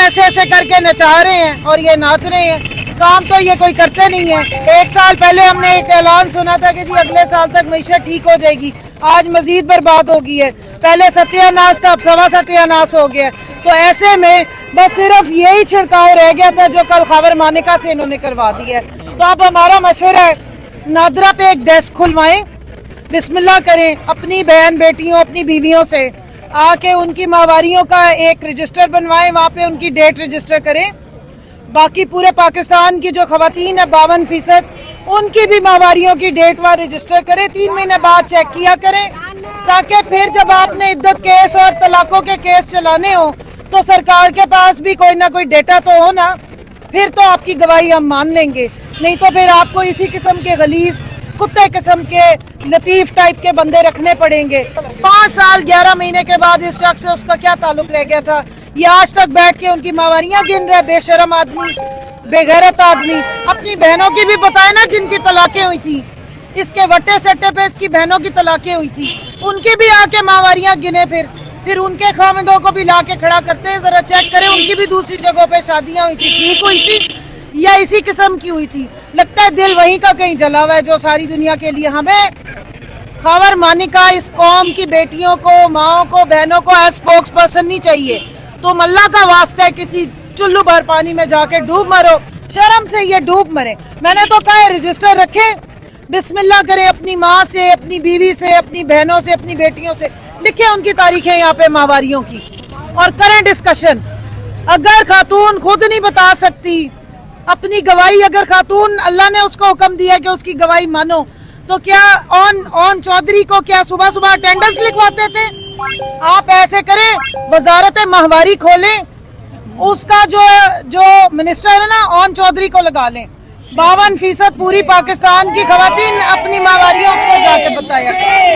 ऐसे ऐसे करके नचा रहे हैं और ये नाच रहे हैं। काम तो ये कोई करते नहीं है। 1 साल पहले हमने एक ऐलान सुना था कि जी अगले साल तक मईशत ठीक हो जाएगी, आज मजीद बर्बाद हो गई है। पहले सत्यानाश था, अब सवा सत्यानाश हो गया। तो ऐसे में बस सिर्फ यही छिड़काव रह गया था जो कल खबर मानिका से इन्होंने करवा दिया है। तो अब हमारा मशवरा है, नादरा पे एक डेस्क खुलवाएं, बिस्मिल्लाह करें, अपनी बहन बेटियों अपनी बीवियों से आके उनकी माहवारियों का एक रजिस्टर बनवाएं, वहाँ पे उनकी डेट रजिस्टर करें। बाकी पूरे पाकिस्तान की जो खवातीन है 52%, उनकी भी माहवारियों की डेट वहाँ रजिस्टर करें, 3 महीने बाद चेक किया करें, ताकि फिर जब आपने इद्दत केस और तलाकों के केस चलाने हो तो सरकार के पास भी कोई ना कोई डेटा तो हो ना, फिर तो आपकी गवाही हम मान लेंगे। नहीं तो फिर आपको इसी किस्म के गलीज कुत्ते किस्म के लतीफ टाइप के बंदे रखने पड़ेंगे। 5 साल 11 महीने के बाद इस शख्स से उसका क्या ताल्लुक रह गया था? ये आज तक बैठ के उनकी माहवारियां गिन रहे, बेशरम आदमी, बेगैरत आदमी। अपनी बहनों की भी बताए ना जिनकी तलाकें हुई थी, इसके वट्टे सट्टे पे इसकी बहनों की तलाकें हुई थी, उनकी भी आके माहवारियां गिने, फिर उनके खामिदों को भी ला के खड़ा करते हैं, जरा चेक करें उनकी भी दूसरी जगहों पे शादियां हुई थी, ठीक हुई थी या इसी किस्म की हुई थी। लगता है दिल वहीं का कहीं जला हुआ है जो सारी दुनिया के लिए। हमें खबर मानिका इस कौम की बेटियों को, माओ को, बहनों को एज स्पोक्स पर्सन नहीं चाहिए। तुम अल्लाह का वास्ता है किसी चुल्लू भर पानी में जाके डूब मरो, शर्म से ये डूब मरे। मैंने तो कहा है रजिस्टर रखे, बिस्मिल्लाह करें, अपनी माँ से, अपनी बीवी से, अपनी बहनों से, अपनी बेटियों से लिखे उनकी तारीखें यहाँ पे माहवारियों की, और करें डिस्कशन। अगर खातून खुद नहीं बता सकती अपनी गवाही, अगर खातून अल्लाह ने उसको हुक्म दिया कि उसकी गवाही मानो, तो क्या ऑन चौधरी को क्या सुबह सुबह अटेंडेंस लिखवाते थे? आप ऐसे करें, वजारत माहवारी खोलें, उसका जो मिनिस्टर है ना ऑन चौधरी को लगा लें। 52% पूरी पाकिस्तान की खवातीन अपनी माहवारियां उसको जाके बताया करें।